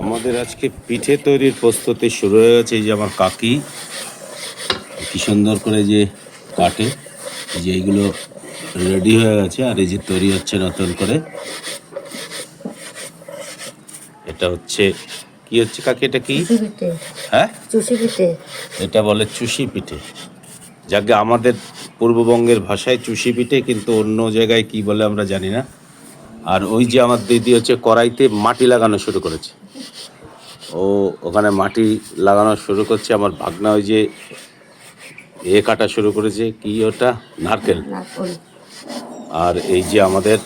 আমাদের আজকে পিঠে তৈরির প্রস্তুতি শুরু হয়ে গেছে। এই যে আমার কাকি কি সুন্দর করে যে কাটে, এই যে এইগুলো রেডি হয়ে গেছে, আর এই যে তৈরি হচ্ছে নতুন করে। এটা হচ্ছে কি হচ্ছে কাকি, এটা কি? হ্যাঁ, চুষি পিঠে। এটা বলে চুষি পিঠে। যাকে আমাদের পূর্ববঙ্গের ভাষায় চুষি পিঠে, কিন্তু অন্য জায়গায় কি বলে আমরা জানি না। আর ওই যে আমার দিদি হচ্ছে কড়াইতে মাটি লাগানো শুরু করেছে, ও ওখানে মাটি লাগানো শুরু করছে। আমার ভাগনা ওই যে কাটা শুরু করেছে, কি ওটা, নারকেল। আর এই যে আমাদের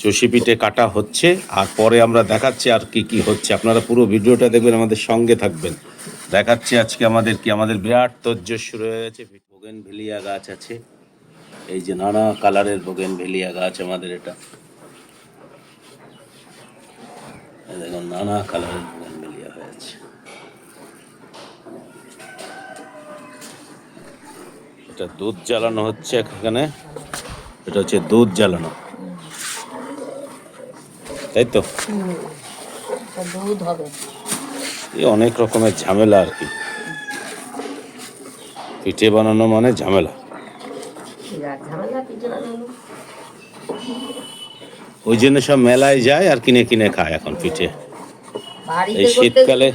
চষি পিঠে কাটা হচ্ছে, আর পরে আমরা দেখাচ্ছি আর কি কি হচ্ছে। আপনারা পুরো ভিডিওটা দেখবেন, আমাদের সঙ্গে থাকবেন। দেখাচ্ছি আজকে আমাদের কি, আমাদের বিরাট তোজ্জোর শুরু হয়ে গেছে। বোগেনভেলিয়া গাছ আছে, এই যে নানা কালারের বোগেনভেলিয়া গাছ আমাদের। এটা দেখুন, নানা কালারের বোগেনভেলিয়া হয়েছে। এটা দুধ জ্বালানো হচ্ছে এখানে, এটা হচ্ছে দুধ জ্বালানো, তাই তো? দুধ হবে, এই অনেক রকমের ঝামেলা আর কি, পিঠে বানানো মানে ঝামেলা। ওই জন্য সব মেলায় যায় আর কিনে কিনে খায় এখন পিঠে। এই শীতকালে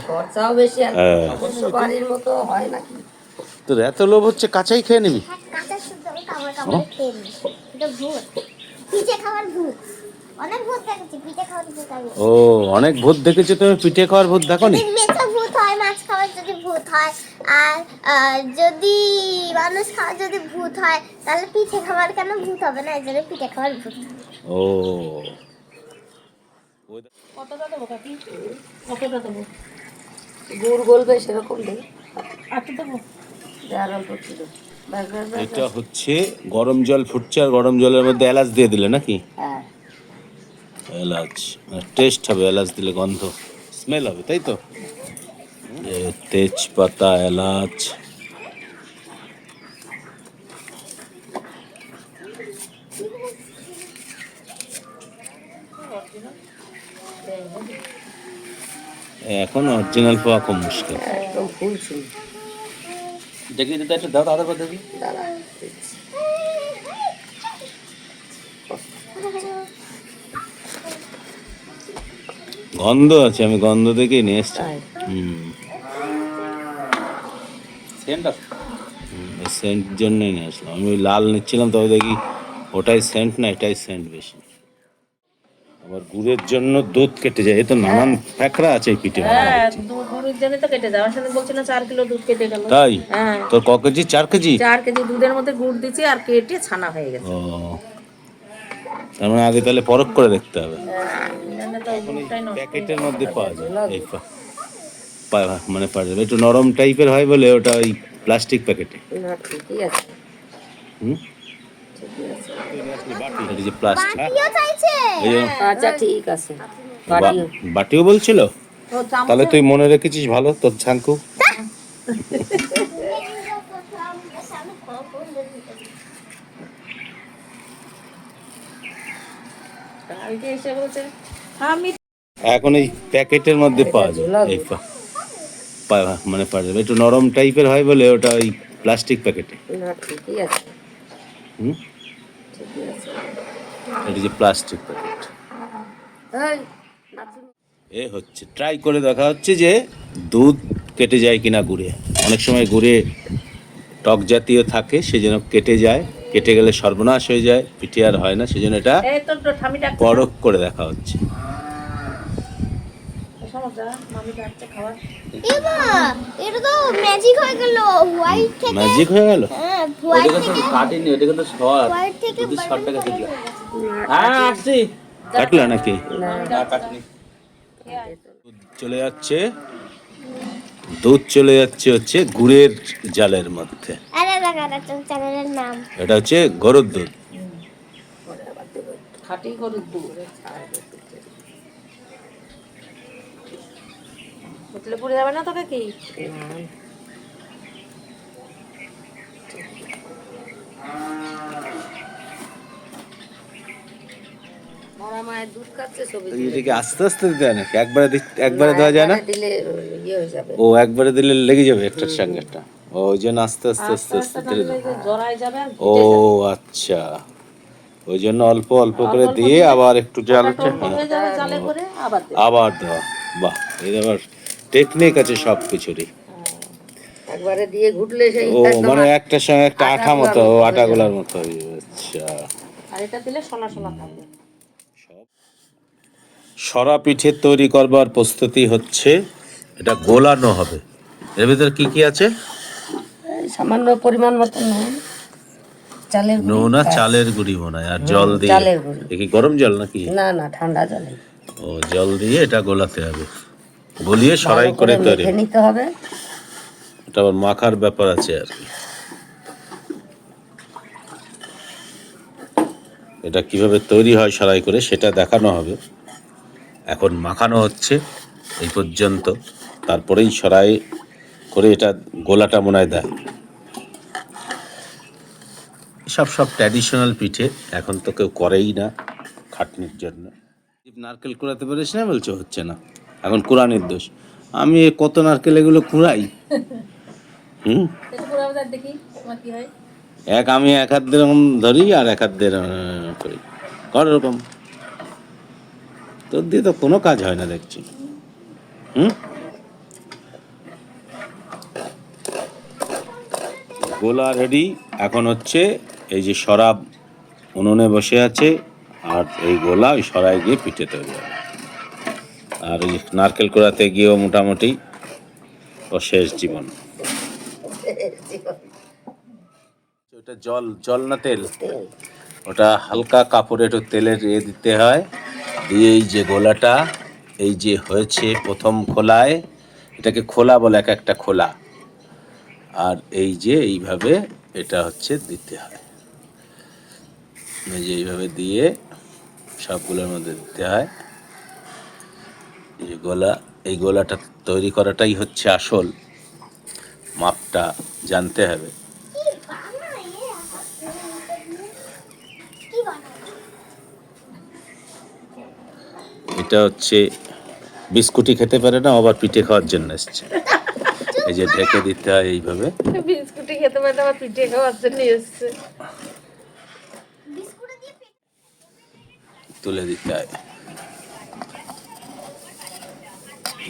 তোর এত লোভ হচ্ছে, কাঁচাই খেয়ে নিবি? ও, অনেক ভূত দেখেছো তুমি, পিঠে খাওয়ার ভূত দেখো নি? ভূত হয়, মাছ খাওয়ার যদি ভূত হয়, আর যদি মানুষ খাওয়ার যদি ভূত হয়, তাহলে পিঠে খাওয়ার কেন ভূত হবে না? এই জন্য পিঠে খাওয়ার ভূত। ও, কতটা দেবো কাকি? কতটা দেবো? গুড় গলবে সেরকম দেবো। আটটা দেবো, আর অল্প ছিল। এটা হচ্ছে গরম জল ফুটছে, আর গরম জলের মধ্যে এলাচ দিয়ে দিলে নাকি? হ্যাঁ, এলাচ টেস্ট হবে, এলাচ দিলে গন্ধ স্মেল হবে, তাই তো? তেজপাতা, এলাচ, এখন অরিজিনাল পাওয়া খুব মুশকিল। একদম ফুল ছিল। দেখি দিদা, একটু দাও, দাদা দেখি। দাঁড়া, গন্ধ আছে, আমি গন্ধ দেখেই নিয়ে এসছি। সেন্ট জন্যই নিয়ে আসলাম আমি। ওই লাল নিচ্ছিলাম, তবে দেখি ওটাই সেন্ট না, এটাই সেন্ট বেশি। আবার গুড়ের জন্য দুধ কেটে যায়, এ তো নানান ফ্যাকরা আছে এই পিঠে। গুড়ের জন্য তো কেটে যাওয়ার সাথে বলছিল 4 কিলো দুধ কেটে গেল। তাই? হ্যাঁ, তোর ক কেজি? 4 কেজি? 4 কেজি দুধের মধ্যে গুড় দিচ্ছি আর কেটে ছানা হয়ে গেছে। ও, তার মানে আগে তাহলে পরখ করে দেখতে হবে। প্যাকেটের মধ্যে পাওয়া যায় এই মানে পাওয়া যাবে, একটু নরম টাইপের হয় বলে ওটা ওই প্লাস্টিক প্যাকেটে। ঠিকই আছে। হুম, এটা যে প্লাস্টিক। আচ্ছা ঠিক আছে। বাটিও বলছিল, তাহলে তুই মনে রেখেছিস ভালো, তোর ঝাঙ্কু। এখন এই প্যাকেটের মধ্যে পাওয়া যায় এই মানে পাওয়া যাবে, একটু নরম টাইপের হয় বলে ওটা ওই প্লাস্টিক প্যাকেটে। ঠিকই আছে। হুম, এটা যে প্লাস্টিক প্যাকেট। এ হচ্ছে ট্রাই করে দেখা হচ্ছে যে দুধ কেটে যায় কিনা গুড়ে। অনেক সময় গুড়ে টক জাতীয় থাকে, সেজন্য কেটে যায়, কেটে গেলে সর্বনাশ হয়ে যায়, পিঠে আর হয় না, সেজন্য এটা পরখ করে দেখা হচ্ছে। এটা তো ম্যাজিক হয়ে গেল, হোয়াইট থেকে ম্যাজিক হয়ে গেল। হ্যাঁ, হোয়াইট থেকে কাটিনি, ওটাকে তো শর্ট, হোয়াইট থেকে যদি শর্টটাকে দেখলা। হ্যাঁ, আসছি। কাটলা নাকি? না, কাটনি। চলে যাচ্ছে, দুধ চলে যাচ্ছে হচ্ছে গুড়ের জালের মধ্যে। আরে লাগা চ্যানেলের নাম, এটা হচ্ছে গরুর দুধ। খাঁটি গরুর দুধ। বুঝলে পড়ে যাবে না তোকে কি? মায়ের দুধ খাচ্ছে ছবি এটাকে আস্তে আস্তে দিতে হয় নাকি? একবারে দেওয়া যায় না? দিলে ইয়ে হয়ে যাবে। ও একবারে দিলে লেগে যাবে একটার সঙ্গে একটা। ওই জন্য আস্তে আস্তে আস্তে আস্তে আস্তে দিলে দিলে যে জড়ায় যাবে আর ও ভিজে যাবে। আচ্ছা, ওই জন্য অল্প অল্প করে দিয়ে আবার একটু জাল ওটা টক হয়ে যাবে জালে করে আবার দেবে। আবার দেওয়া। বাহ, এর আবার টেকনিক আছে সব কিছুরই। একবারে দিয়ে ঘুটলে সেই ও একদম মানে একটার সঙ্গে একটা আঠা মতো, হয়ে আটা যাবে। গোলার মতো হয়ে যাবে। আচ্ছা, আর এটা দিলে সোনা সোনা থাকবে। সরা পিঠে তৈরি করবার প্রস্তুতি হচ্ছে। এটা গোলানো হবে। এর ভিতরে কি কি আছে? এই সামান্য পরিমাণ মতো নুন, চালের গুঁড়ি, নুন আর ব্যাস। চালের গুঁড়ি মনে হয়, আর জল দিয়ে। চালের গুঁড়ি। এ কি গরম জল নাকি? না না, ঠান্ডা জলে ও, জল দিয়ে এটা গোলাতে হবে, গলিয়ে ভালো সরাই করে তৈরি। মেখে নিতে হবে। এটা আবার মাখার ব্যাপার আছে আর কি। এটা কিভাবে তৈরি হয় সরাই করে সেটা দেখানো হবে। এখন মাখানো হচ্ছে এই পর্যন্ত, তারপরেই সরাই করে এটা গোলাটা মনে হয় দেয়। সব ট্র্যাডিশনাল পিঠে এখন তো কেউ করেই না খাটনির জন্য। নারকেল কুড়াতে পারিস না বলছো, হচ্ছে না, এখন কুড়ানির দোষ। আমি কত নারকেল এগুলো কুড়াই। দেখি কি হয়। আমি এক হাত দিয়ে এরকম ধরি আর এক হাত দিয়ে করি, কর এরকম। তোর দিয়ে তো কোনো কাজ হয় না দেখছি। গোলা রেডি। এখন হচ্ছে এই যে শরাব উনুনে বসে আছে, আর এই গোলা ওই সরাই গিয়ে পিঠে তৈরি হবে। আর ওই নারকেল কুড়াতে গিয়েও মোটামুটি ও শেষ জীবন। ওটা জল, জল না তেল? ওটা হালকা কাপড়ে একটু তেলের দিতে হয়, দিয়ে এই যে গোলাটা এই যে হয়েছে প্রথম খোলায়, এটাকে খোলা বলে, এক একটা খোলা। আর এই যে এইভাবে এটা হচ্ছে দিতে হয়, এই যে এইভাবে দিয়ে সবগুলোর মধ্যে দিতে হয়। এই যে গোলা, এই গোলাটা তৈরি করাটাই হচ্ছে আসল, মাপটা জানতে হবে। এটা হচ্ছে বিস্কুটই খেতে পারে না, আবার পিঠে খাওয়ার জন্য এসছে। এই যে ঢেকে দিতে হয় এইভাবে। বিস্কুটি খেতে পারে আবার পিঠে খাওয়ার জন্য এসছে। তুলে দিতে হয়।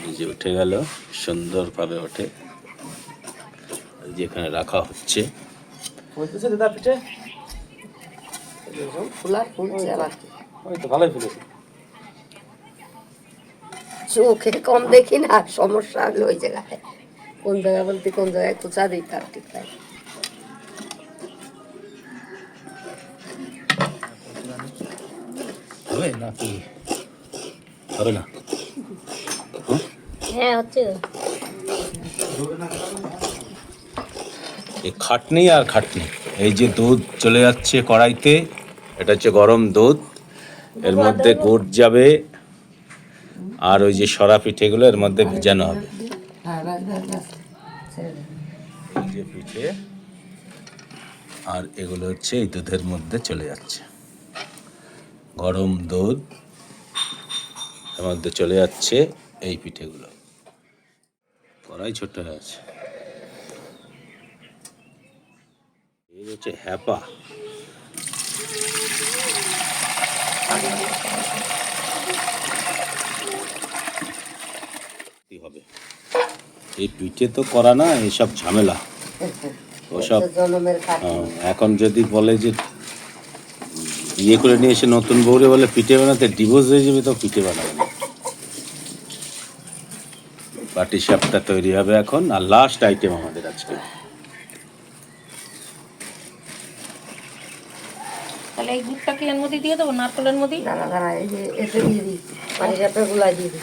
এই যে উঠে গেল, সুন্দরভাবে ওঠে, যেখানে রাখা হচ্ছে। ফুলা ফুলছে আবার কি। ভালোই ফুলেছে। চোখে কম দেখি না, সমস্যা হলো ওই জায়গায়। কোন জায়গায় বলতে কোন জায়গায় খোঁচা দিই তার ঠিক নাই। হবে নাকি? হবে না? হ্যাঁ হচ্ছে। এই খাটনি আর খাটনি। এই যে দুধ চলে যাচ্ছে কড়াইতে, এটা হচ্ছে গরম দুধ, এর মধ্যে গুড় যাবে, আর ওই যে সরা পিঠেগুলো এর মধ্যে ভেজানো হবে। এই যে পিঠে, আর এগুলো হচ্ছে এই দুধের মধ্যে চলে যাচ্ছে, গরম দুধ এর মধ্যে চলে যাচ্ছে এই পিঠেগুলো। কড়াই ছোট হয়ে আছে। এই হচ্ছে হ্যাপা। কি হবে এই পিঠে তো করা না, এইসব ঝামেলা ওসব। জনমের খাটনি। এখন যদি বলে যে বিয়ে করে নিয়ে এসে নতুন বউরে বলে পিঠে বানাতে, ডিভোর্স হয়ে যাবে, তো পিঠে বানাবে না। পাটি সাপটা তৈরি হবে এখন, আর লাস্ট আইটেম আমাদের আজকে। তাহলে এই দুধটা কি এর মধ্যে দিয়ে দেবো, নারকেলের মধ্যে? না না না, এই যে এতে দিয়ে দিই, পানি সাপটা গুলা দিয়ে দিই।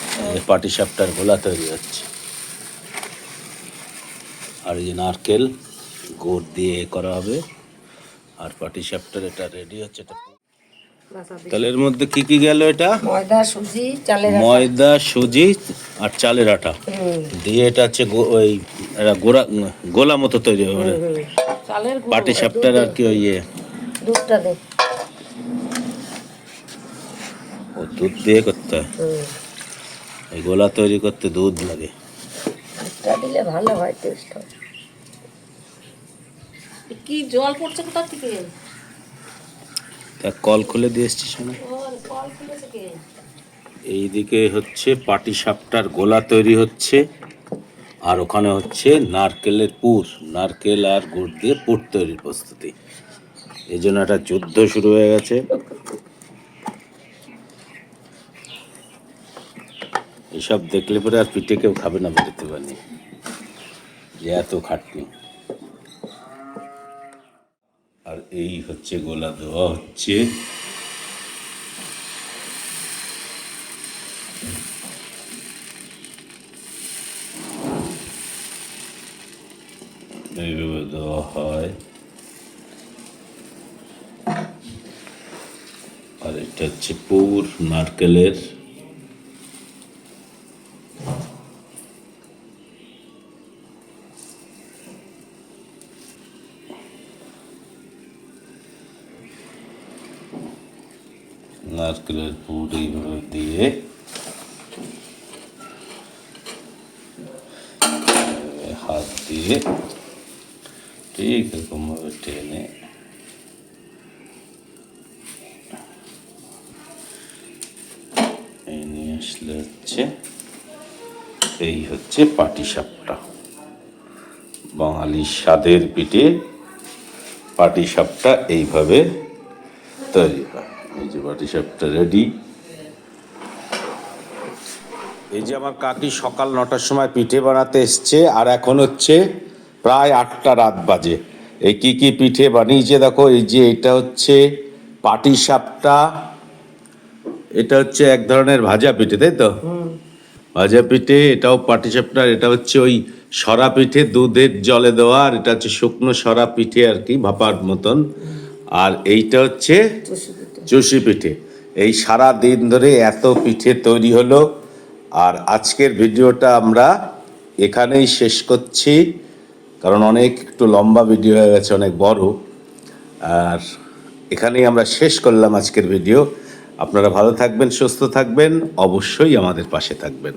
পাটি সাপটার গোলা তৈরি হচ্ছে, আর এই যে নারকেল গুড় দিয়ে করা হবে, আর পাটি সাপটার এটা রেডি হচ্ছে। এটা তাহলে এর মধ্যে কি কি গেল? এটা ময়দা, সুজি, চালের আটা। ময়দা, সুজি আর চালের আটা দিয়ে এটা হচ্ছে ওই গোলা গোলা মতো তৈরি হবে। চালের গুঁড়ো, পাটি সাপটার আর কি ওই দুধটা দে। ও দুধ দিয়ে করতে হয়, এই গোলা তৈরি করতে দুধ লাগে। দুধটা দিলে ভালো হয়, টেস্ট হয়। কি জল পড়ছে কোথা থেকে? তা কল খুলে দিয়ে এসছি শোনো। কল খুলেছে কে? এইদিকে হচ্ছে পাটি সাপটার গোলা তৈরি হচ্ছে, আর ওখানে হচ্ছে নারকেলের পুর, নারকেল আর গুড় দিয়ে পুর তৈরির প্রস্তুতি। এই জন্য একটা যুদ্ধ শুরু হয়ে গেছে। এসব দেখলে পরে আর পিঠে কেউ খাবে না বেরোতে পারেনি, যে এত খাটনি। আর এই হচ্ছে গোলা দেওয়া হচ্ছে। এইভাবে দেওয়া হয়। আর এটা হচ্ছে পুর নারকেলের। নারকেলের পুর এইভাবে দিয়ে হাত দিয়ে ঠিক এরকম ভাবে টেনে এই নিয়ে আসলে হচ্ছে, এই হচ্ছে পাটিসাপটা। বাঙালির স্বাদের পিঠে পাটিসাপটা এইভাবে তৈরি হয়। এই যে পাটিসাপটা রেডি। এই যে আমার কাকি সকাল 9টার সময় পিঠে বানাতে এসছে, আর এখন হচ্ছে প্রায় 8টা রাত বাজে। এই কি কি পিঠে বানিয়েছে দেখো। এই যে এটা হচ্ছে পাটিসাপটা, এটা হচ্ছে এক ধরনের ভাজা পিঠে, তাই তো? ভাজা পিঠে। এটাও পাটিসাপটা। এটা হচ্ছে ওই সরা পিঠে, দুধের জলে দেওয়া, আর এটা হচ্ছে শুকনো সরা পিঠে আর কি, ভাপার মতন। আর এইটা হচ্ছে চুষি পিঠে। এই সারা দিন ধরে এত পিঠে তৈরি হলো। আর আজকের ভিডিওটা আমরা এখানেই শেষ করছি, কারণ অনেক একটু লম্বা ভিডিও হয়ে গেছে, অনেক বড়। আর এখানেই আমরা শেষ করলাম আজকের ভিডিও। আপনারা ভালো থাকবেন, সুস্থ থাকবেন, অবশ্যই আমাদের পাশে থাকবেন।